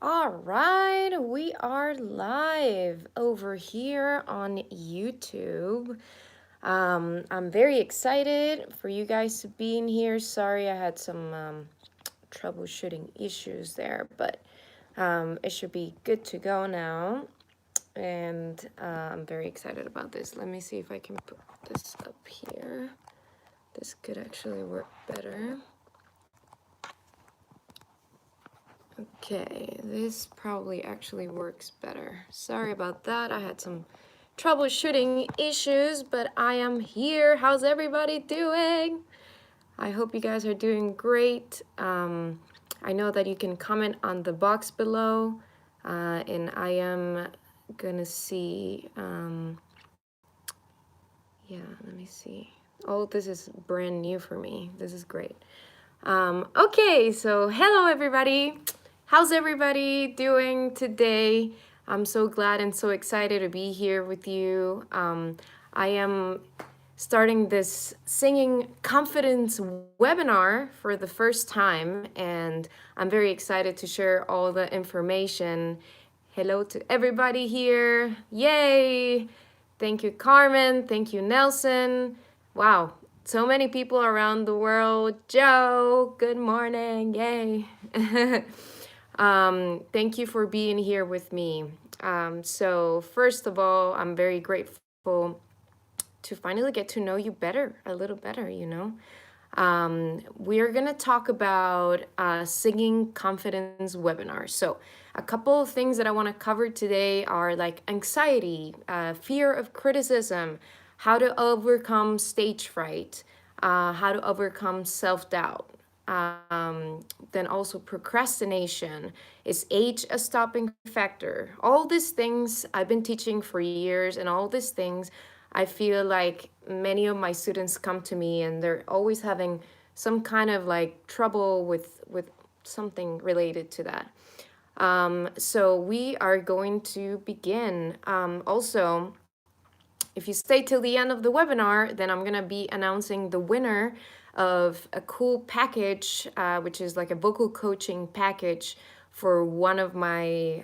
All right, we are live over here on YouTube. I'm very excited for you guys to be in here. Sorry, I had some troubleshooting issues there, but it should be good to go now. And I'm very excited about this. Let me see if I can put this up here. This could actually work better. Okay, this probably actually works better. Sorry about that. I had some troubleshooting issues, but I am here. How's everybody doing? I hope you guys are doing great. I know that you can comment on the box below, and I am gonna see. Yeah, let me see. Oh, this is brand new for me. This is great. Okay, so hello everybody. How's everybody doing today? I'm so glad and so excited to be here with you. I am starting this singing confidence webinar for the first time, and I'm very excited to share all the information. Hello to everybody here. Yay! Thank you, Carmen. Thank you, Nelson. Wow, so many people around the world. Joe, good morning. Yay. Thank you for being here with me. So, first of all, I'm very grateful to finally get to know you better, a little better, you know. We're going to talk about singing confidence webinar. So, a couple of things that I want to cover today are like anxiety, fear of criticism, how to overcome stage fright, how to overcome self doubt. Then also procrastination. Is age a stopping factor? All these things I've been teaching for years, and all these things I feel like many of my students come to me and they're always having some kind of like trouble with something related to that. So we are going to begin. Also, if you stay till the end of the webinar, then I'm gonna be announcing the winner of a cool package, which is like a vocal coaching package for one of my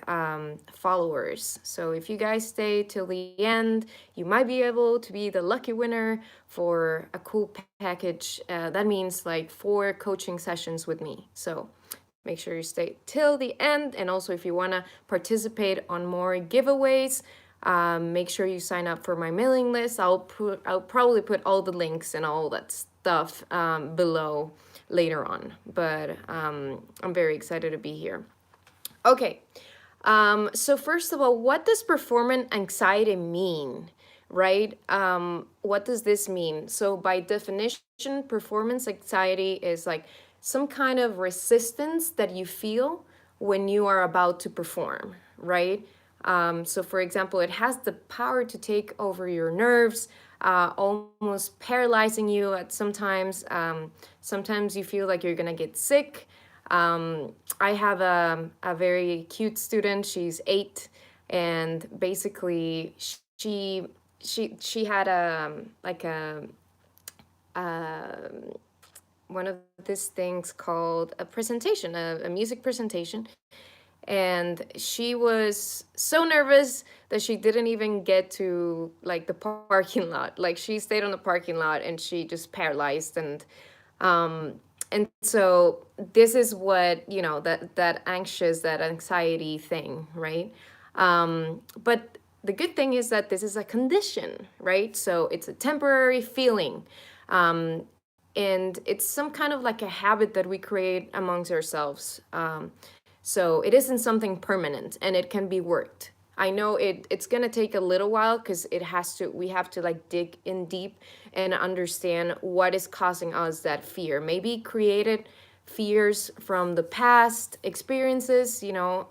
followers. So if you guys stay till the end, you might be able to be the lucky winner for a cool package. That means like 4 coaching sessions with me. So make sure you stay till the end. And also, if you want to participate on more giveaways, make sure you sign up for my mailing list. I'll probably put all the links and all that stuff below later on. But I'm very excited to be here. Okay, so first of all, what does performance anxiety mean? Right? What does this mean? So, by definition, performance anxiety is like some kind of resistance that you feel when you are about to perform, right? So, for example, it has the power to take over your nerves, almost paralyzing you at sometimes. Sometimes you feel like you're gonna get sick. I have a very cute student. She's 8, and basically she had like a one of these things called a presentation, a music presentation, and she was so nervous that she didn't even get to like the parking lot. Like she stayed on the parking lot and she just paralyzed, um and so this is what, you know, that anxious, that anxiety thing, right? But the good thing is that this is a condition, right? So it's a temporary feeling. um, and it's some kind of like a habit that we create amongst ourselves. So it isn't something permanent, and it can be worked. I know it's gonna take a little while because we have to like dig in deep and understand what is causing us that fear. Maybe created fears from the past experiences. You know,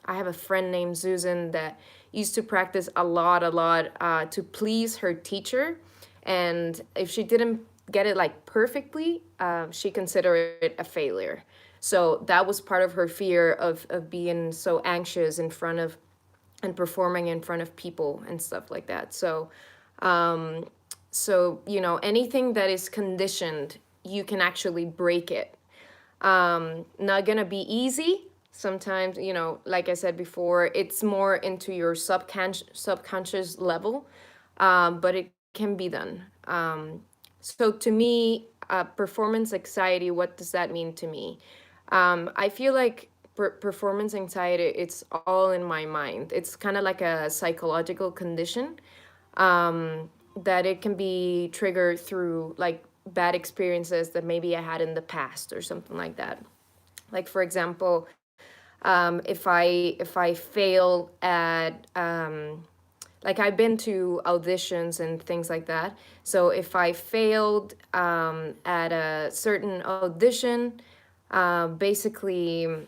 I have a friend named Susan that used to practice a lot to please her teacher, and if she didn't get it like perfectly, she considered it a failure. So that was part of her fear of being so anxious in front of and performing in front of people and stuff like that. So you know, anything that is conditioned, you can actually break it. Not gonna be easy, sometimes, like I said before, it's more into your subconscious level, but it can be done. So to me, performance anxiety, what does that mean to me? I feel like performance anxiety, it's all in my mind. It's kind of like a psychological condition, that it can be triggered through like bad experiences that maybe I had in the past or something like that. Like for example, if I fail at, like I've been to auditions and things like that. So if I failed at a certain audition, basically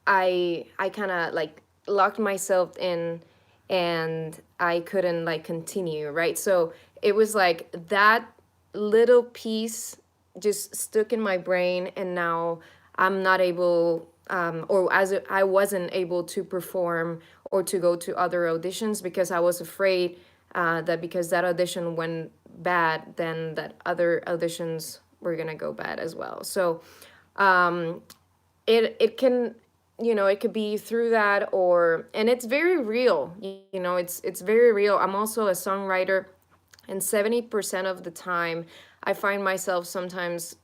I kind of like locked myself in, and I couldn't like continue, right? So it was like that little piece just stuck in my brain, and now I'm not able, or I wasn't able to perform or to go to other auditions because I was afraid that because that audition went bad, then that other auditions were gonna go bad as well. So it can, it could be through that, or and it's very real. It's very real. I'm also a songwriter, and 70% of the time I find myself sometimes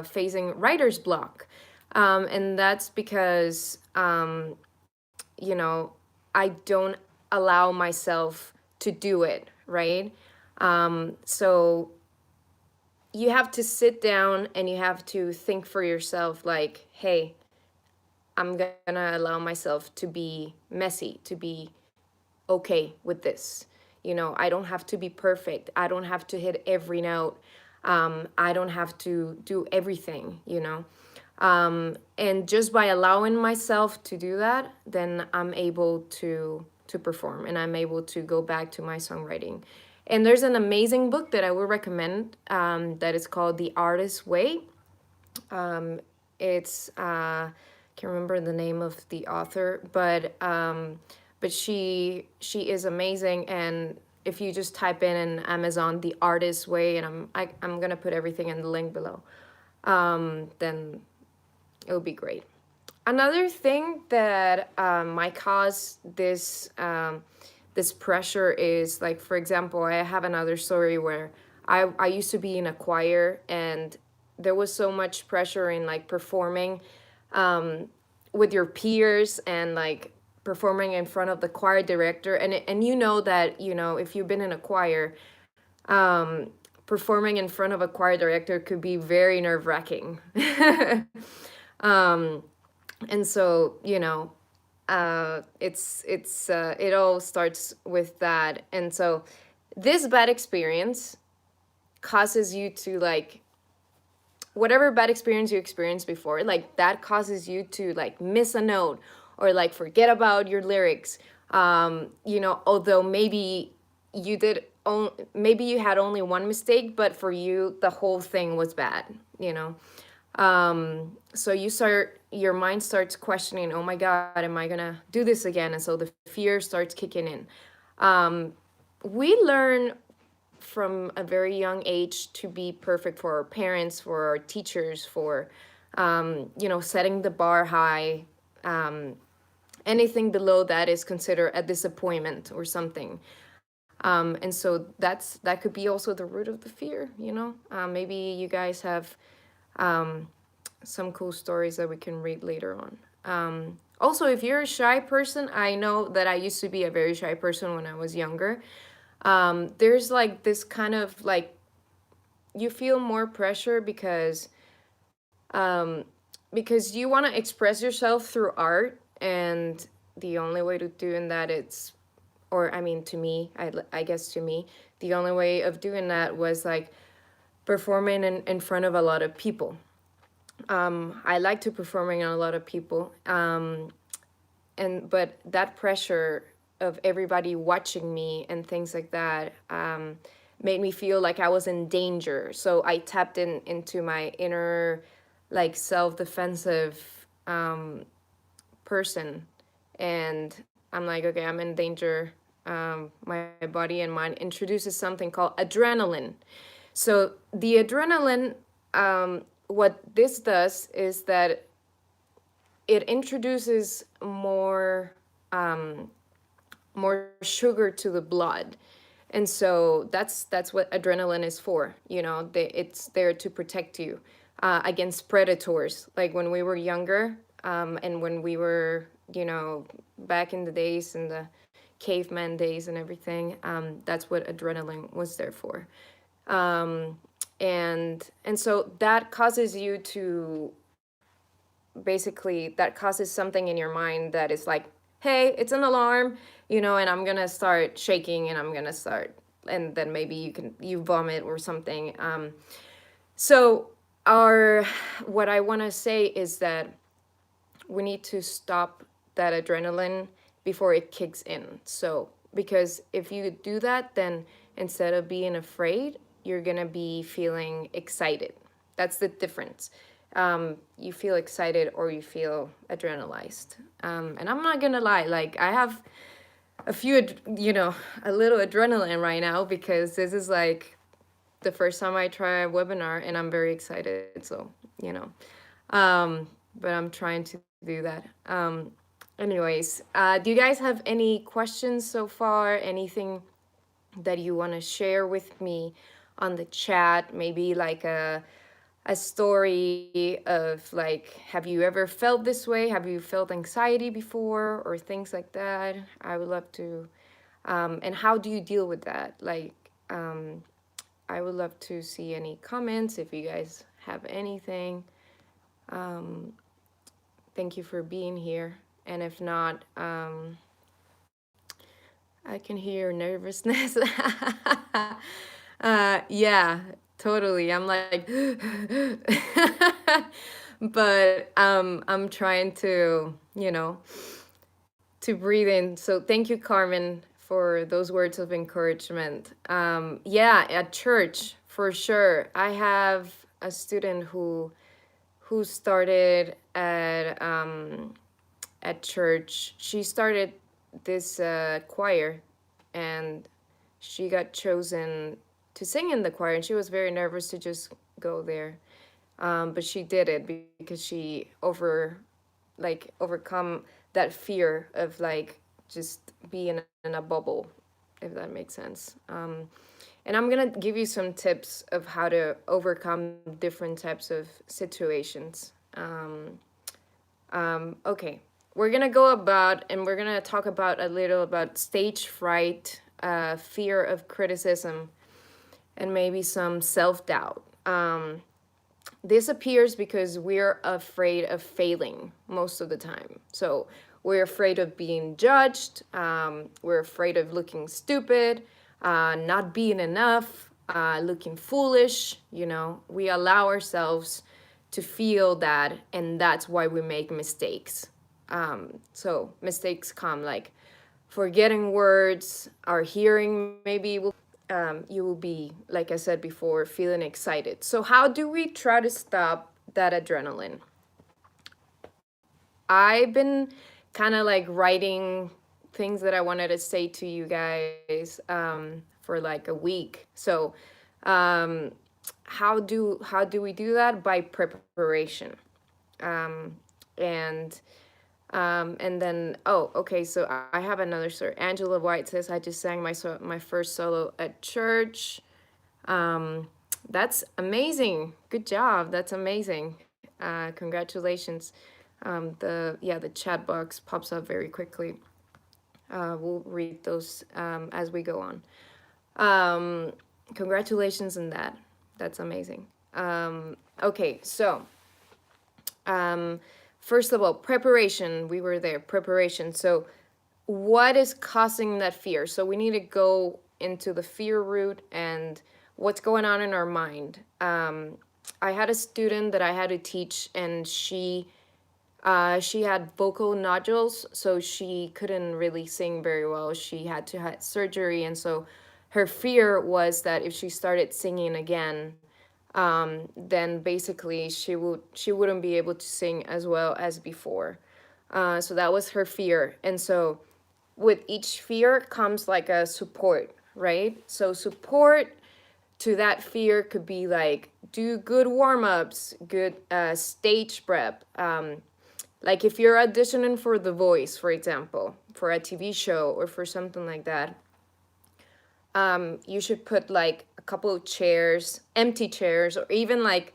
facing writer's block, and that's because you know I don't allow myself to do it, right? So you have to sit down and you have to think for yourself, like, hey, I'm gonna allow myself to be messy, to be okay with this. I don't have to be perfect. I don't have to hit every note. I don't have to do everything, and just by allowing myself to do that, then I'm able to perform, and I'm able to go back to my songwriting. And there's an amazing book that I would recommend, that is called The Artist's Way. It's can't remember the name of the author, but she is amazing. And if you just type in Amazon The Artist's Way, and I'm gonna put everything in the link below, then it would be great. Another thing that might cause this pressure is, like, for example, I have another story where I used to be in a choir, and there was so much pressure in like performing with your peers, and like performing in front of the choir director, and that if you've been in a choir, performing in front of a choir director could be very nerve-wracking. And so it all starts with that. And so this bad experience causes you to, like, whatever bad experience you experienced before, like that causes you to like miss a note, or like forget about your lyrics. Although maybe maybe you had only one mistake, but for you the whole thing was bad. So your mind starts questioning, oh my God, am I gonna do this again? And so the fear starts kicking in. We learn from a very young age to be perfect for our parents, for our teachers, for setting the bar high. Anything below that is considered a disappointment or something. And so that could be also the root of the fear. Maybe you guys have some cool stories that we can read later on. Also, if you're a shy person, I know that I used to be a very shy person when I was younger. There's like this kind of like, you feel more pressure because you want to express yourself through art, and the only way to doing that, or I mean, to me, I guess to me, the only way of doing that was like performing in front of a lot of people. I like to performing on a lot of people, but that pressure of everybody watching me and things like that made me feel like I was in danger. So I tapped into my inner, like, self-defensive person, and I'm like, okay, I'm in danger. My body and mind introduces something called adrenaline. So the adrenaline, what this does is that it introduces more sugar to the blood. And so that's what adrenaline is for. It's there to protect you against predators. Like when we were younger, and when we were, back in the days, in the caveman days and everything, that's what adrenaline was there for. And so that causes you to, basically, that causes something in your mind that is like, hey, it's an alarm, and I'm gonna start shaking, and I'm gonna start, and then maybe you vomit or something. So our what I want to say is that we need to stop that adrenaline before it kicks in. So, because if you do that, then instead of being afraid, you're gonna be feeling excited. That's the difference. You feel excited or you feel adrenalized. And I'm not gonna lie, like I have a few, a little adrenaline right now, because this is like the first time I try a webinar, and I'm very excited. So, but I'm trying to do that. Anyways, do you guys have any questions so far? Anything that you want to share with me on the chat? Maybe like a story of, like, have you ever felt this way? Have you felt anxiety before, or things like that? I would love to. And how do you deal with that? Like, I would love to see any comments if you guys have anything. Thank you for being here. And if not, I can hear nervousness. Yeah, totally. I'm like, but I'm trying to, to breathe in. So thank you, Carmen, for those words of encouragement. Yeah, at church, for sure. I have a student who started at church. She started this choir, and she got chosen to sing in the choir, and she was very nervous to just go there. But she did it because she overcome that fear of, like, just being in a bubble, if that makes sense. And I'm gonna give you some tips of how to overcome different types of situations. Okay, we're gonna go about, and we're gonna talk about a little about stage fright, fear of criticism, and maybe some self-doubt. This appears because we're afraid of failing most of the time. So we're afraid of being judged. We're afraid of looking stupid, not being enough, looking foolish. We allow ourselves to feel that, and that's why we make mistakes. So mistakes come like forgetting words, our hearing maybe will. You will be, like I said before, feeling excited. So how do we try to stop that adrenaline? I've been kind of like writing things that I wanted to say to you guys for like a week. So how do we do that? By preparation. And then, oh, okay, so I have another story. Angela White says, I just sang my first solo at church. That's amazing. Good job. That's amazing. Congratulations. The chat box pops up very quickly. We'll read those as we go on. Congratulations on that. That's amazing. Okay, so first of all, preparation. We were there, preparation. So what is causing that fear? So we need to go into the fear root and what's going on in our mind. I had a student that I had to teach, and she had vocal nodules, so she couldn't really sing very well. She had to have surgery, and so her fear was that if she started singing again, then basically she wouldn't be able to sing as well as before. So that was her fear. And so with each fear comes like a support, right? So support to that fear could be like do good warm-ups, good stage prep, Like if you're auditioning for The Voice, for example, for a TV show or for something like that, you should put like a couple of chairs, empty chairs, or even like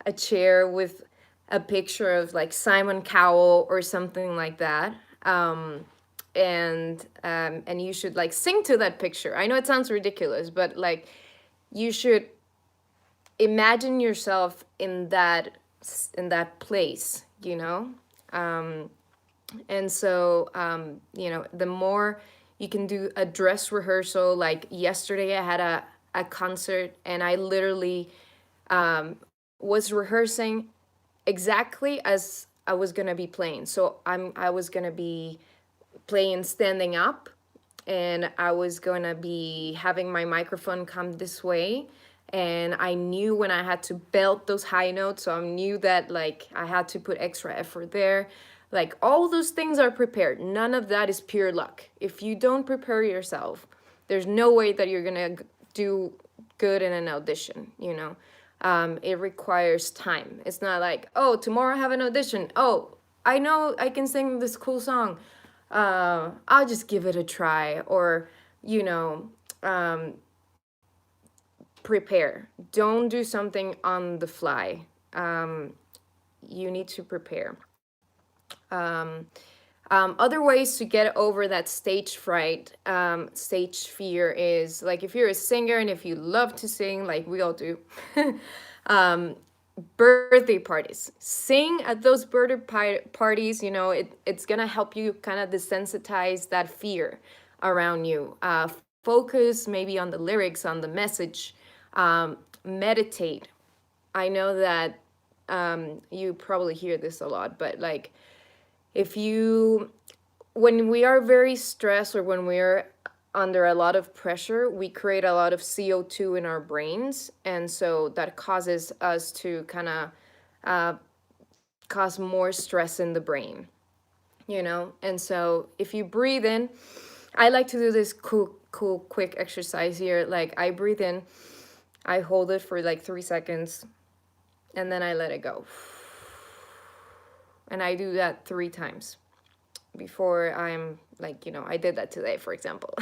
a chair with a picture of like Simon Cowell or something like that. And you should like sing to that picture. I know it sounds ridiculous, but like you should imagine yourself in that place, you know. And so the more you can do a dress rehearsal. Like yesterday I had a concert, and I literally was rehearsing exactly as I was gonna be playing. So I was gonna be playing standing up, and I was gonna be having my microphone come this way. And I knew when I had to belt those high notes, so I knew that like I had to put extra effort there. Like all those things are prepared. None of that is pure luck. If you don't prepare yourself, there's no way that you're gonna do good in an audition, you know. It requires time. It's not like, oh, tomorrow I have an audition. Oh, I know I can sing this cool song. I'll just give it a try. Or, you know, prepare. Don't do something on the fly. You need to prepare. Other ways to get over that stage fright, stage fear is like if you're a singer and if you love to sing, like we all do, birthday parties. Sing at those parties, you know, it's gonna help you kind of desensitize that fear around you. Focus maybe on the lyrics, on the message, meditate. I know that you probably hear this a lot, but like if you when we are very stressed or when we're under a lot of pressure, we create a lot of CO2 in our brains, and so that causes us to kind of cause more stress in the brain, you know. And so if you breathe in, I like to do this cool quick exercise here. Like I breathe in, I hold it for like 3 seconds, and then I let it go. And I do that 3 times before I'm like, you know, I did that today, for example.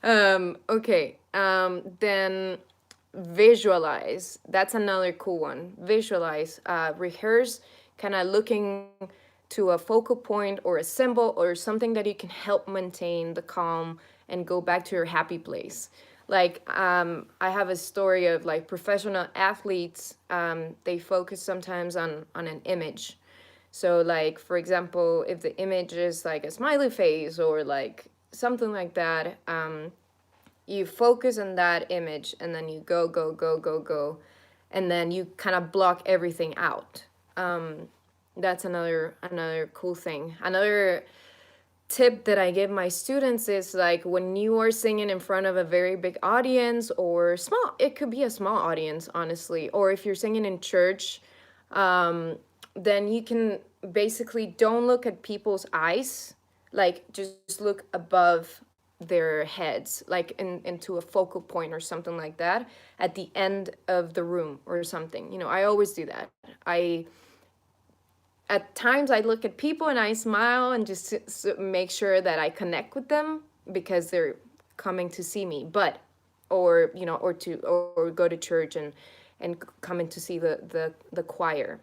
Okay. Then visualize. That's another cool one. Visualize. Rehearse, kind of looking to a focal point or a symbol or something that you can help maintain the calm and go back to your happy place. Like I have a story of like professional athletes. They focus sometimes on an image. So like for example, if the image is like a smiley face or like something like that, you focus on that image and then you go, and then you kind of block everything out. That's another cool thing. Another tip that I give my students is like when you are singing in front of a very big audience or small, it could be a small audience, honestly, or if you're singing in church, then you can basically don't look at people's eyes, like just look above their heads, like into a focal point or something like that at the end of the room or something. You know, I always do that. I At times I look at people and I smile and just make sure that I connect with them because they're coming to see me. But or you know, or go to church and coming to see the choir.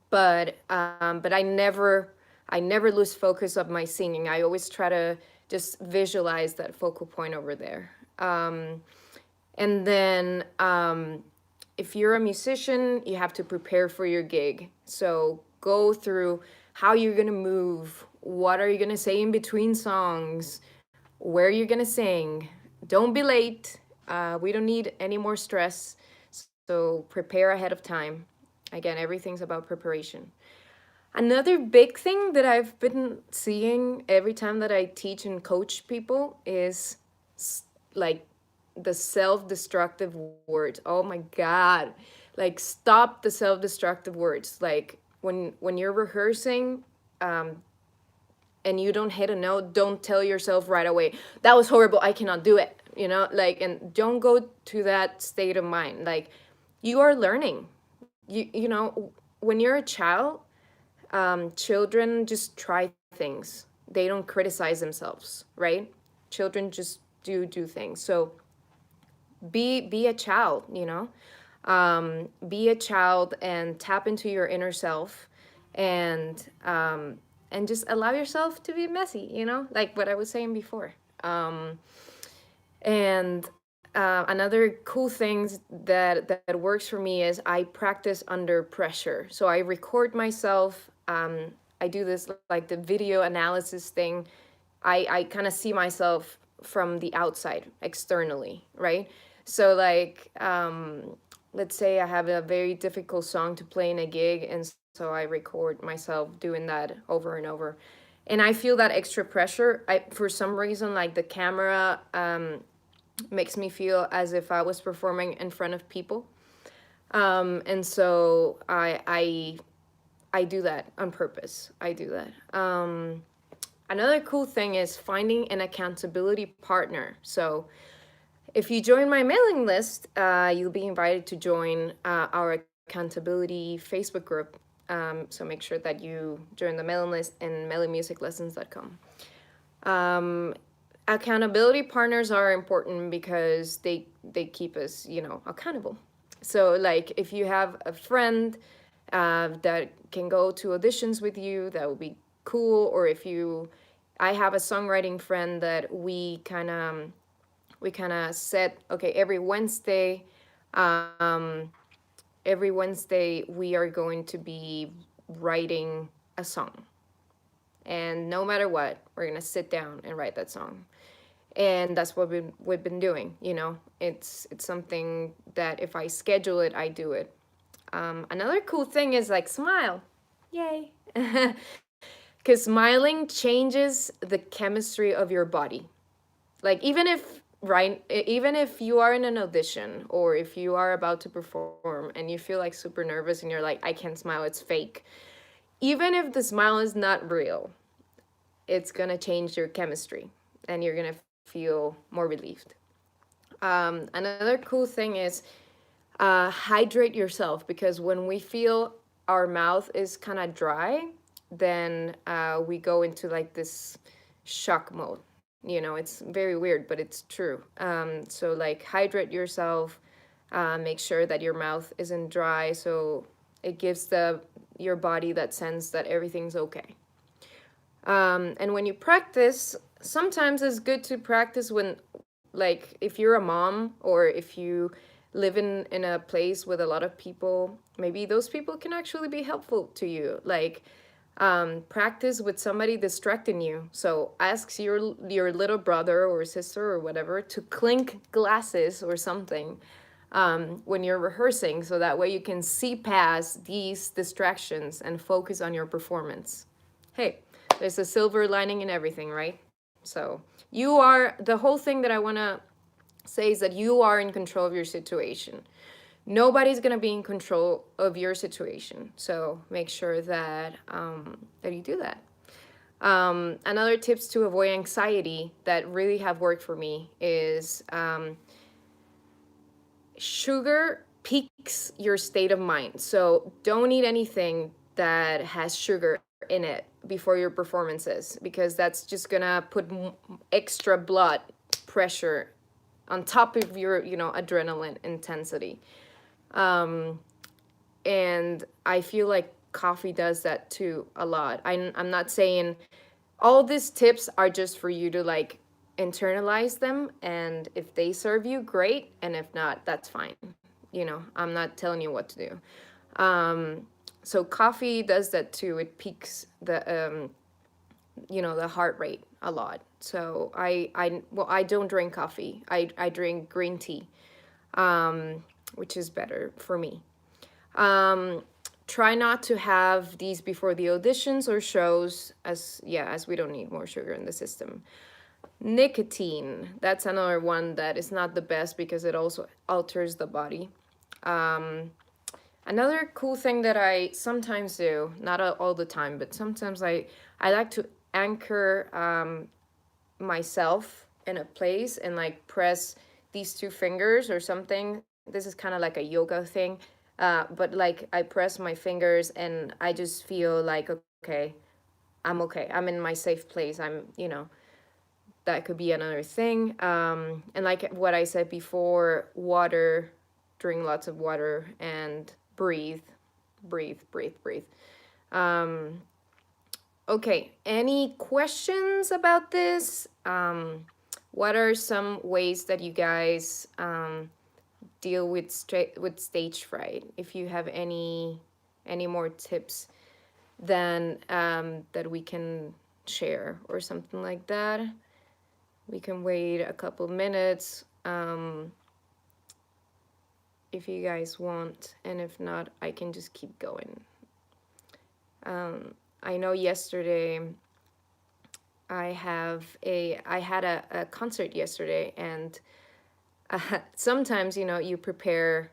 But I never lose focus of my singing. I always try to just visualize that focal point over there. And then if you're a musician, you have to prepare for your gig. So go through how you're gonna move, what are you gonna say in between songs, where you're gonna sing. Don't be late. We don't need any more stress. So prepare ahead of time. Again, everything's about preparation. Another big thing that I've been seeing every time that I teach and coach people is like the self-destructive words. Oh my God. Like stop the self-destructive words. Like when you're rehearsing, and you don't hit a note, don't tell yourself right away, that was horrible, I cannot do it. You know, like, and don't go to that state of mind. Like you are learning. You know, when you're a child, children just try things. They don't criticize themselves, right? Children just do things. So be a child, you know. Be a child and tap into your inner self, and just allow yourself to be messy, you know, like what I was saying before. And another cool things that works for me is I practice under pressure. So I record myself. I do this like the video analysis thing. I kind of see myself from the outside, externally, right? So like, let's say I have a very difficult song to play in a gig, and so I record myself doing that over and over, and I feel that extra pressure. I, for some reason, like the camera makes me feel as if I was performing in front of people. And so I do that on purpose. I do that. Another cool thing is finding an accountability partner. So if you join my mailing list, you'll be invited to join our accountability Facebook group. So make sure that you join the mailing list in mellymusiclessons.com. Accountability partners are important because they keep us, you know, accountable. So like if you have a friend that can go to auditions with you, that would be cool. Or if you, I have a songwriting friend that we kind of set, okay, every Wednesday we are going to be writing a song, and no matter what, we're gonna sit down and write that song. And that's what we've been doing, you know. It's something that if I schedule it, I do it. Another cool thing is like smile. Yay. Because smiling changes the chemistry of your body. Like even if you are in an audition, or if you are about to perform and you feel like super nervous and you're like, I can't smile, it's fake. Even if the smile is not real, it's gonna change your chemistry, and you're gonna feel more relieved. Another cool thing is hydrate yourself, because when we feel our mouth is kind of dry, then we go into like this shock mode. You know, it's very weird, but it's true. So like hydrate yourself, make sure that your mouth isn't dry, so it gives your body that sense that everything's okay. And when you practice, sometimes it's good to practice when, like, if you're a mom, or if you live in a place with a lot of people, maybe those people can actually be helpful to you. Like, practice with somebody distracting you. So ask your little brother or sister or whatever to clink glasses or something when you're rehearsing, so that way you can see past these distractions and focus on your performance. Hey, there's a silver lining in everything, right? So you are, the whole thing that I want to say is that you are in control of your situation. Nobody's going to be in control of your situation. So make sure that that you do that. Another tips to avoid anxiety that really have worked for me is sugar peaks your state of mind. So don't eat anything that has sugar in it before your performances, because that's just gonna put extra blood pressure on top of your, you know, adrenaline intensity. And I feel like coffee does that too a lot. I'm not saying all these tips are just for you to like internalize them, and if they serve you, great, and if not, that's fine. You know, I'm not telling you what to do. So coffee does that too. It peaks the the heart rate a lot. So I don't drink coffee. I drink green tea, which is better for me. Try not to have these before the auditions or shows, as we don't need more sugar in the system. Nicotine, that's another one that is not the best because it also alters the body. Another cool thing that I sometimes do, not all the time, but sometimes I like to anchor myself in a place and like press these two fingers or something. This is kind of like a yoga thing. but like I press my fingers and I just feel like, okay, I'm okay. I'm in my safe place. That could be another thing. And like what I said before, water, drink lots of water and breathe, breathe, breathe, breathe. Um, okay, any questions about this? What are some ways that you guys deal with stage fright? If you have any more tips than that we can share or something like that. We can wait a couple minutes if you guys want, and if not, I can just keep going. I know yesterday I had a concert yesterday, and sometimes you prepare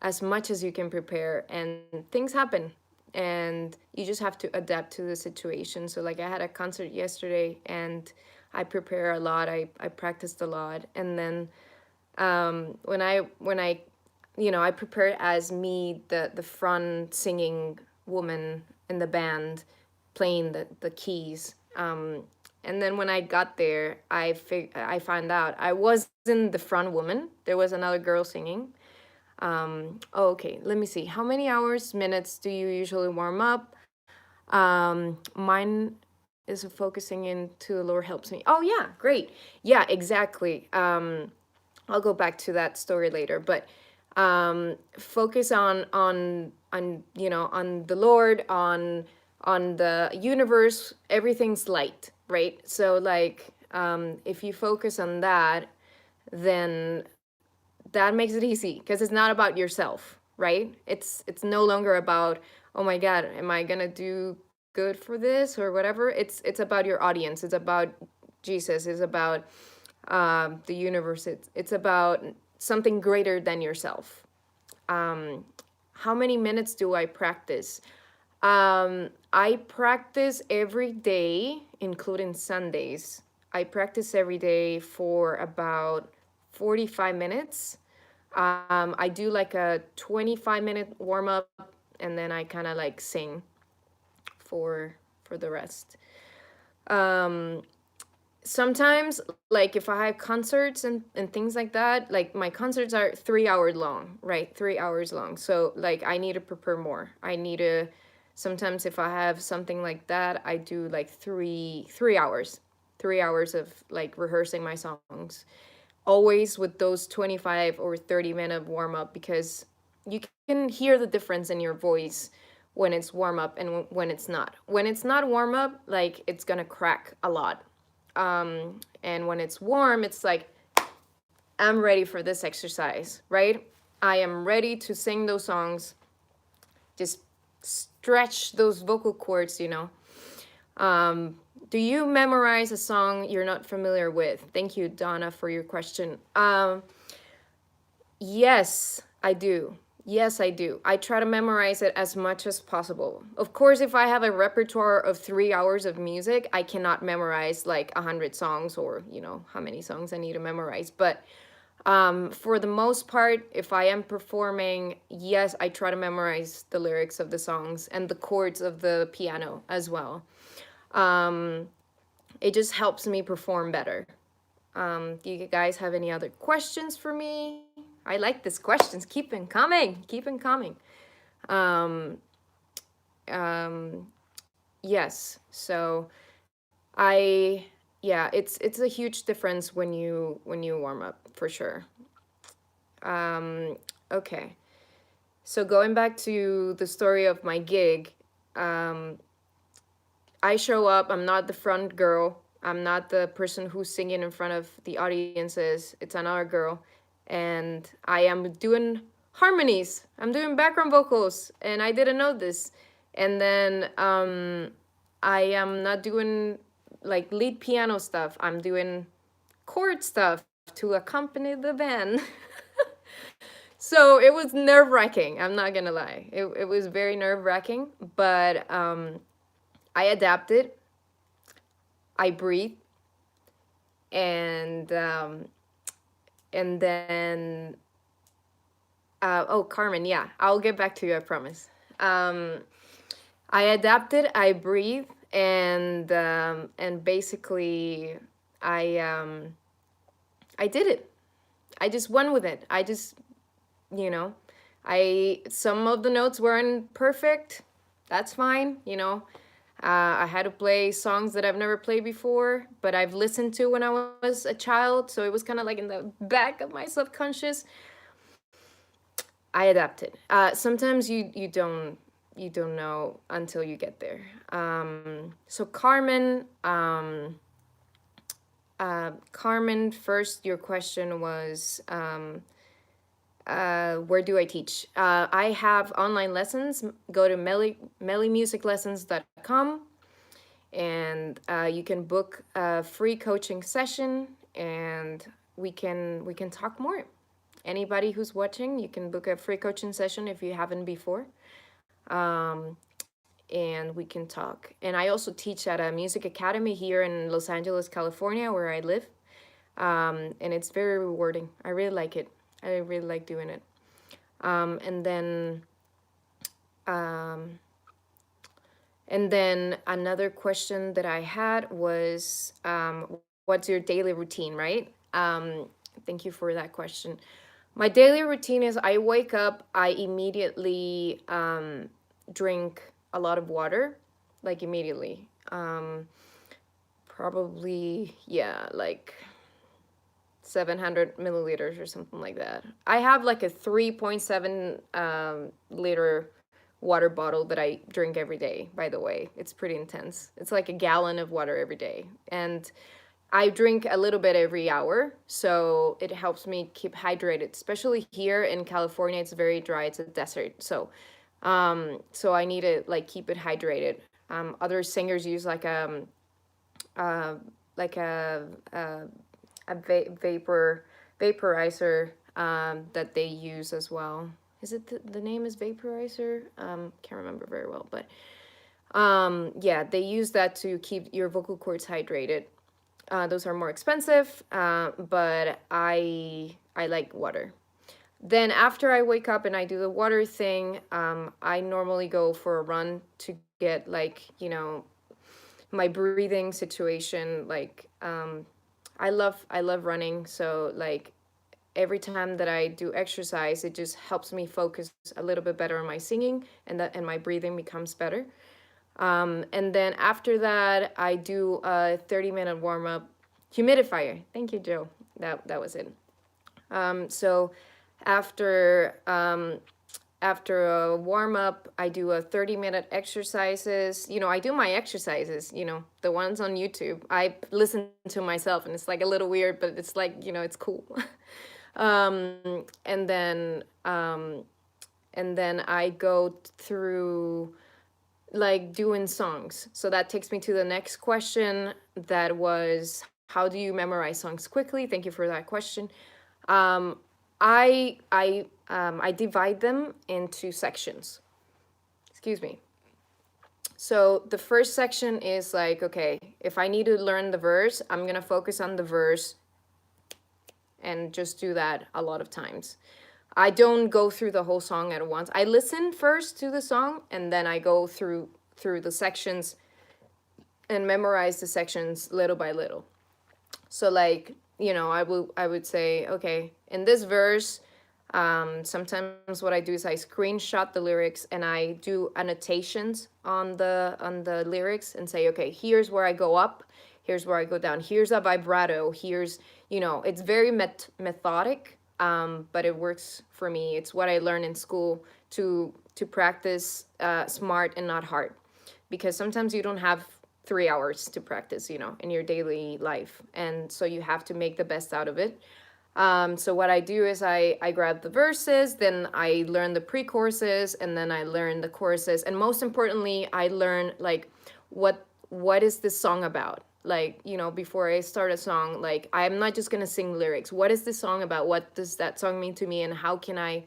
as much as you can prepare, and things happen, and you just have to adapt to the situation. So like I had a concert yesterday, and I prepare a lot. I practiced a lot, and then when I I prepared as me, the front singing woman in the band, playing the keys. And then when I got there, I found out I wasn't the front woman. There was another girl singing. Okay, let me see. How many hours, minutes do you usually warm up? Mine is focusing into the Lord helps me. Oh yeah, great. Yeah, exactly. I'll go back to that story later, but focus on the Lord, on the universe. Everything's light, right? So like if you focus on that, then that makes it easy because it's not about yourself, right? It's no longer about, oh my God, am I gonna do good for this or whatever. It's about your audience. It's about Jesus. It's about the universe. It's about something greater than yourself. How many minutes do I practice? I practice every day, including Sundays. I practice every day for about 45 minutes. I do like a 25-minute warm up, and then I kind of like sing for the rest. Sometimes, like if I have concerts and things like that, like my concerts are 3 hours long, right? 3 hours long. So like I need to prepare more. I need to sometimes if I have something like that, I do like three hours. 3 hours of like rehearsing my songs. Always with those 25 or 30-minute warm up, because you can hear the difference in your voice when it's warm up and when it's not. When it's not warm up, like it's gonna crack a lot. And when it's warm, it's like, I'm ready for this exercise, right? I am ready to sing those songs, just stretch those vocal cords. Do you memorize a song you're not familiar with? Thank you, Donna, for your question. Yes, I do. Yes, I do. I try to memorize it as much as possible. Of course, if I have a repertoire of 3 hours of music, I cannot memorize like 100 songs, or how many songs I need to memorize. But for the most part, if I am performing, yes, I try to memorize the lyrics of the songs and the chords of the piano as well. It just helps me perform better. Do you guys have any other questions for me? I like these questions. Keep them coming. Keep them coming. Um, um, yes. So yeah, it's a huge difference when you warm up, for sure. Okay. So going back to the story of my gig, I show up. I'm not the front girl. I'm not the person who's singing in front of the audiences. It's another girl. And I am doing harmonies. I'm doing background vocals. And I didn't know this. And then I am not doing like lead piano stuff. I'm doing chord stuff to accompany the band. So it was nerve wracking. I'm not gonna lie. It was very nerve wracking. But I adapted. I breathe, and then Oh, Carmen, yeah, I'll get back to you, I promise. Um, I adapted, I breathe, and basically, I um, I did it. I just went with it. I just, you know, I some of the notes weren't perfect. That's fine, you know. I had to play songs that I've never played before, but I've listened to when I was a child, so it was kind of like in the back of my subconscious. I adapted. Sometimes you don't know until you get there. So Carmen, Carmen, first your question was where do I teach? I have online lessons. Go to mellymusiclessons.com and you can book a free coaching session and we can talk more. Anybody who's watching, you can book a free coaching session if you haven't before. Um, and we can talk. And I also teach at a music academy here in Los Angeles, California, where I live. And it's very rewarding. I really like it. I really like doing it. And then um, and then another question that I had was, what's your daily routine, right? Thank you for that question. My daily routine is I wake up, I immediately drink a lot of water, like immediately. Probably, yeah, like 700 milliliters or something like that. I have like a 3.7 liter water bottle that I drink every day, by the way. It's pretty intense. It's like a gallon of water every day. And I drink a little bit every hour, so it helps me keep hydrated. Especially here in California, it's very dry. It's a desert, so I need to like keep it hydrated. Other singers use uh, like a vaporizer that they use as well. Is it the name is vaporizer? Can't remember very well, but yeah, they use that to keep your vocal cords hydrated. Those are more expensive, but I like water. Then after I wake up and I do the water thing, I normally go for a run to get like my breathing situation. Like I love running, so like every time that I do exercise, it just helps me focus a little bit better on my singing, and my breathing becomes better. And then after that, I do a 30-minute warm up humidifier. Thank you, Joe. That was it. So after after a warm up, I do a 30-minute exercises. I do my exercises, the ones on YouTube. I listen to myself and it's like a little weird, but it's like, it's cool. And then I go through like doing songs. So that takes me to the next question that was, how do you memorize songs quickly? Thank you for that question. Um, I divide them into sections. Excuse me. So the first section is like, okay, if I need to learn the verse, I'm gonna focus on the verse and just do that a lot of times. I don't go through the whole song at once. I listen first to the song and then I go through the sections and memorize the sections little by little. So like, I would say, okay, in this verse, sometimes what I do is I screenshot the lyrics and I do annotations on the lyrics and say, okay, here's where I go up, here's where I go down, here's a vibrato, here's, it's very methodic, but it works for me. It's what I learned in school to practice smart and not hard, because sometimes you don't have 3 hours to practice, in your daily life, and so you have to make the best out of it. So what I do is I grab the verses, then I learn the pre-choruses, and then I learn the choruses, and most importantly, I learn like what is this song about? Like, before I start a song, like I'm not just gonna sing lyrics. What is this song about? What does that song mean to me, and how can I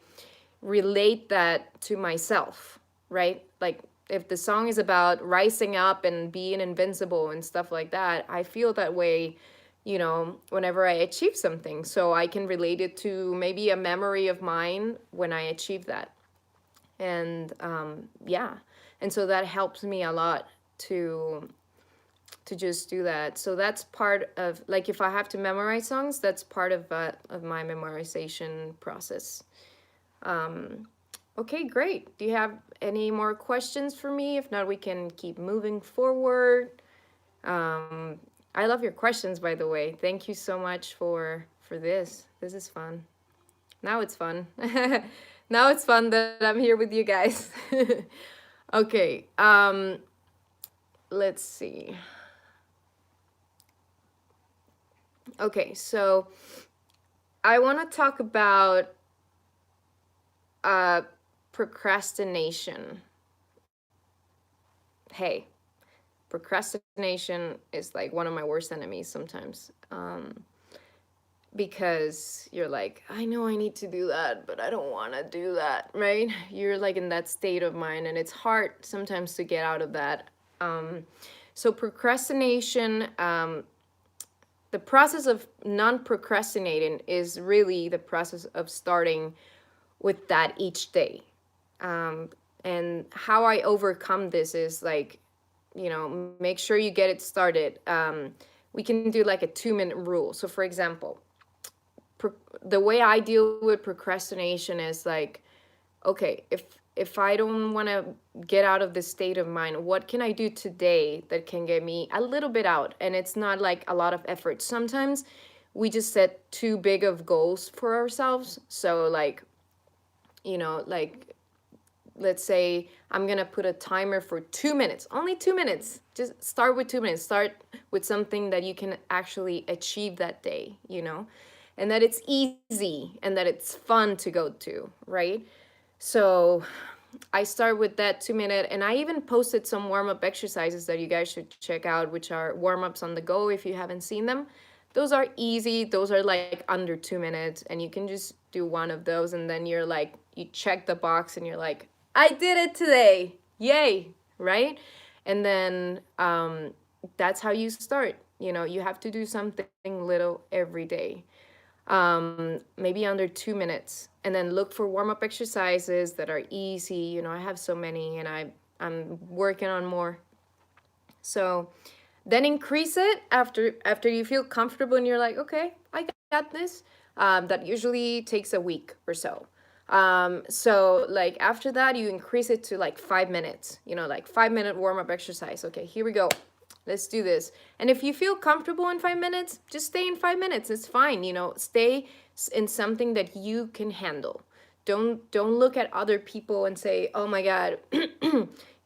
relate that to myself, right? Like if the song is about rising up and being invincible and stuff like that, I feel that way whenever I achieve something. So I can relate it to maybe a memory of mine when I achieve that. And yeah, and so that helps me a lot to just do that. So that's part of, like, if I have to memorize songs, that's part of my memorization process. Okay, great. Do you have any more questions for me? If not, we can keep moving forward. Um, I love your questions, by the way. Thank you so much for this. This is fun. Now it's fun. Now it's fun that I'm here with you guys. Okay. Let's see. Okay, so I want to talk about uh, procrastination. Hey, procrastination is like one of my worst enemies sometimes. Because you're like, I know I need to do that, but I don't want to do that, right? You're like in that state of mind, and it's hard sometimes to get out of that. So, procrastination, the process of non procrastinating is really the process of starting with that each day. And how I overcome this is like, make sure you get it started. We can do like a 2-minute rule. So, for example, the way I deal with procrastination is like, okay, if I don't want to get out of this state of mind, what can I do today that can get me a little bit out? And it's not like a lot of effort. Sometimes we just set too big of goals for ourselves. So like, like, let's say I'm gonna put a timer for 2 minutes, only 2 minutes. Just start with 2 minutes. Start with something that you can actually achieve that day, and that it's easy and that it's fun to go to, right? So I start with that 2 minute, and I even posted some warm up exercises that you guys should check out, which are warm ups on the go if you haven't seen them. Those are easy, those are like under 2 minutes, and you can just do one of those, and then you're like, you check the box and you're like, I did it today, yay, right? And then that's how you start. You have to do something little every day, maybe under 2 minutes, and then look for warm-up exercises that are easy. I have so many, and I'm working on more. So then increase it after you feel comfortable and you're like, okay, I got this. That usually takes a week or so. So like after that, you increase it to like 5 minutes, like 5-minute warm-up exercise. Okay, here we go. Let's do this. And if you feel comfortable in 5 minutes, just stay in 5 minutes. It's fine. Stay in something that you can handle. Don't look at other people and say, oh my God,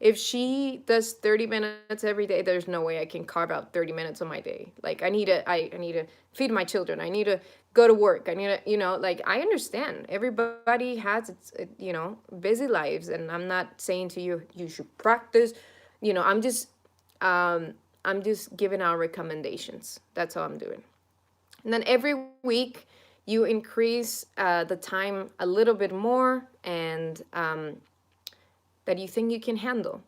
if she does 30 minutes every day, there's no way I can carve out 30 minutes of my day. Like I need to feed my children. I need to go to work. I need to, like, I understand everybody has its, busy lives, and I'm not saying to you, you should practice, I'm just giving out recommendations. That's all I'm doing. And then every week you increase the time a little bit more, and that you think you can handle,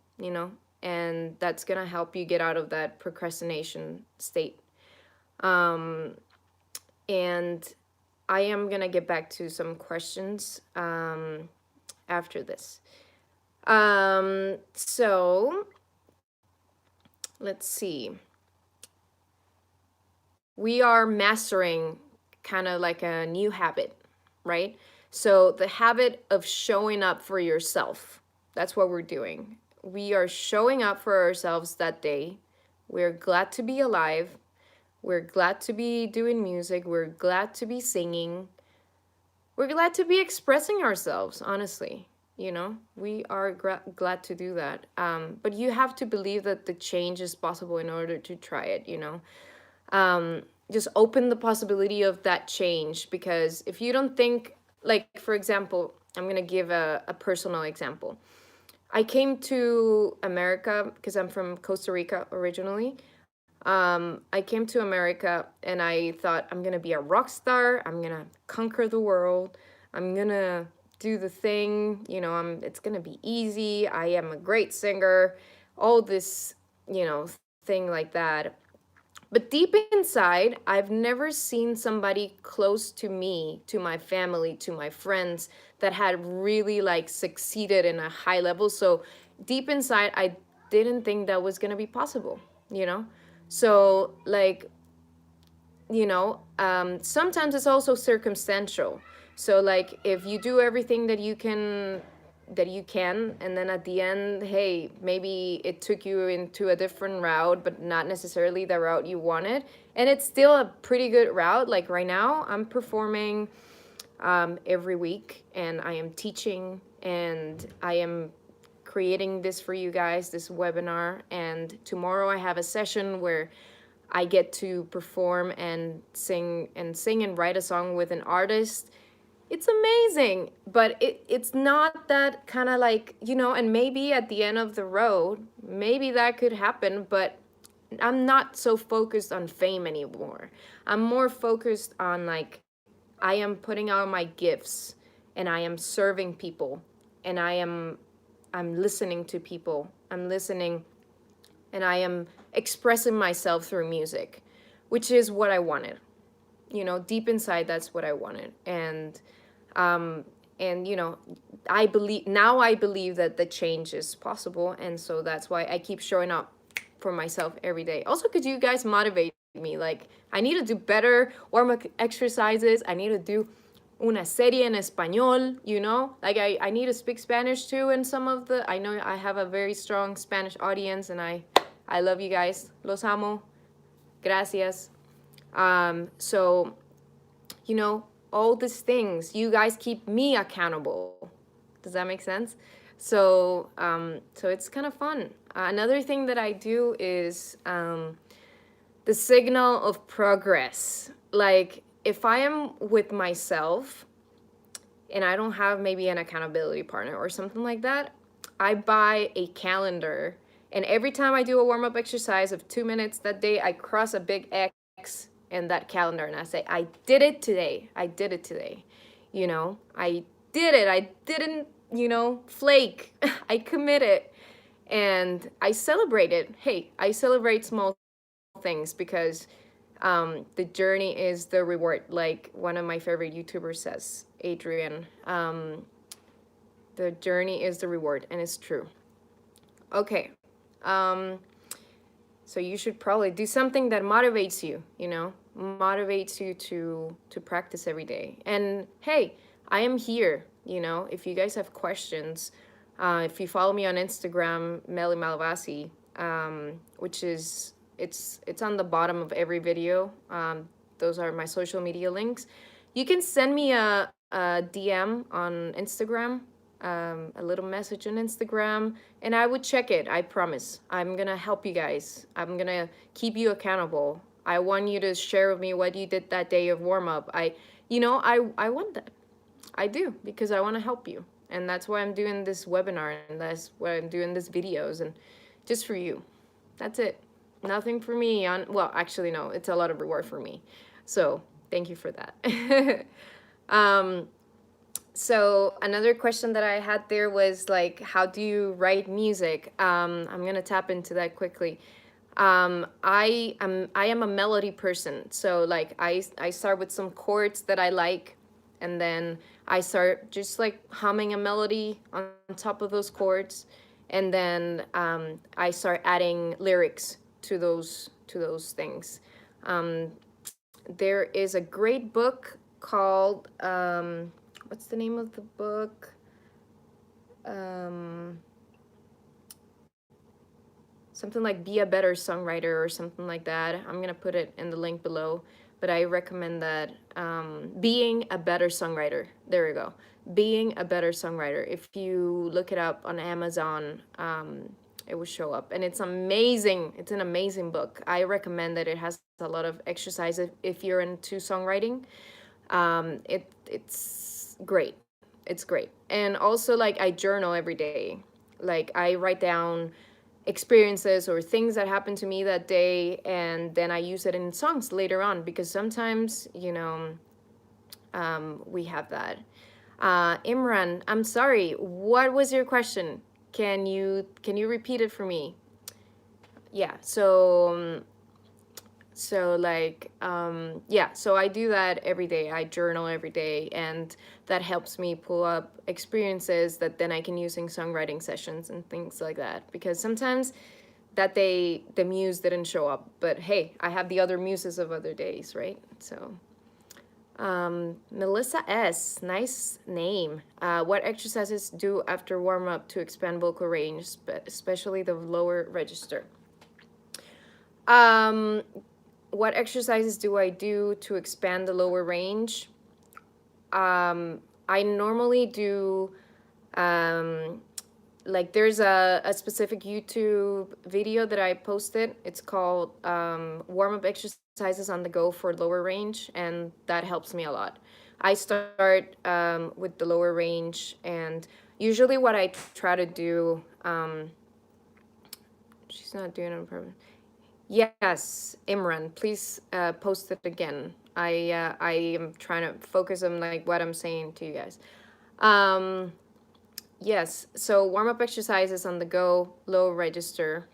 and that's going to help you get out of that procrastination state. And I am going to get back to some questions after this. So let's see. We are mastering kind of like a new habit, right? So the habit of showing up for yourself, that's what we're doing. We are showing up for ourselves that day. We're glad to be alive. We're glad to be doing music. We're glad to be singing. We're glad to be expressing ourselves, honestly. We are glad to do that. But you have to believe that the change is possible in order to try it, just open the possibility of that change, because if you don't think, like, for example, I'm going to give a personal example. I came to America because I'm from Costa Rica originally. I came to America and I thought, I'm going to be a rock star. I'm going to conquer the world. I'm going to do the thing, it's going to be easy. I am a great singer, all this, thing like that. But deep inside, I've never seen somebody close to me, to my family, to my friends that had really like succeeded in a high level. So deep inside, I didn't think that was going to be possible, you know? So, like, sometimes it's also circumstantial. So like if you do everything that you can, and then at the end, hey, maybe it took you into a different route, but not necessarily the route you wanted, and it's still a pretty good route. Like right now I'm performing every week, and I am teaching, and I am creating this for you guys, this webinar. And tomorrow I have a session where I get to perform and sing and write a song with an artist. It's amazing, but it's not that kind of like, and maybe at the end of the road, maybe that could happen, but I'm not so focused on fame anymore. I'm more focused on like, I am putting out my gifts, and I am serving people, and I'm listening to people. I'm listening, and I am expressing myself through music, which is what I wanted. Deep inside, that's what I wanted. Um, and I believe that the change is possible, and so that's why I keep showing up for myself every day. Also, because you guys motivate me. Like, I need to do better warm-up exercises. I need to do una serie en español, like I need to speak Spanish too. And I know I have a very strong Spanish audience, and I love you guys. Los amo. Gracias. So, all these things, you guys keep me accountable. Does that make sense? So it's kind of fun. Another thing that I do is the signal of progress. Like, if I am with myself and I don't have maybe an accountability partner or something like that, I buy a calendar. And every time I do a warm up exercise of 2 minutes that day, I cross a big X in that calendar, and I say, I did it today. I did it today. I did it. I didn't, flake. I committed. And I celebrate it. Hey, I celebrate small things because the journey is the reward. Like one of my favorite YouTubers says, Adrian, the journey is the reward, and it's true. Okay. So you should probably do something that motivates you, motivates you to practice every day. And hey, I am here, if you guys have questions. If you follow me on Instagram, Meli Malvasi, which is, it's on the bottom of every video. Those are my social media links. You can send me a DM on Instagram, a little message on Instagram, and I would check it. I promise. I'm gonna help you guys. I'm gonna keep you accountable. I want you to share with me what you did that day of warm up. I want that. I do, because I want to help you, and that's why I'm doing this webinar, and that's why I'm doing these videos, and just for you. That's it. Nothing for me. Well, actually, no. It's a lot of reward for me. So thank you for that. So another question that I had there was like, how do you write music? I'm gonna tap into that quickly. I am a melody person, so like I start with some chords that I like, and then I start just like humming a melody on top of those chords, and then I start adding lyrics to those things. There is a great book called what's the name of the book? Something like Be a Better Songwriter or something like that. I'm gonna put it in the link below, but I recommend that. Being a Better Songwriter. There we go. Being a Better Songwriter. If you look it up on Amazon, it will show up, and it's amazing. It's an amazing book. I recommend that. It has a lot of exercises if you're into songwriting. It's great. It's great. And also, like, I journal every day. Like, I write down experiences or things that happened to me that day, and then I use it in songs later on, because sometimes, we have that. Imran, I'm sorry, what was your question? Can you repeat it for me? Yeah, so So like yeah, so I do that every day. I journal every day, and that helps me pull up experiences that then I can use in songwriting sessions and things like that, because sometimes that day the muse didn't show up, but hey, I have the other muses of other days, right? So Melissa S, nice name. What exercises do after warm up to expand vocal range, especially the lower register? um what exercises do I do to expand the lower range? I normally do, um, like, there's a specific YouTube video that I posted. It's called Warm Up Exercises on the Go for Lower Range, and that helps me a lot. I start with the lower range, and usually what I try to do, she's not doing it on purpose. Yes, Imran, please post it again. I am trying to focus on like what I'm saying to you guys. Um, yes, so warm up exercises on the go, low register,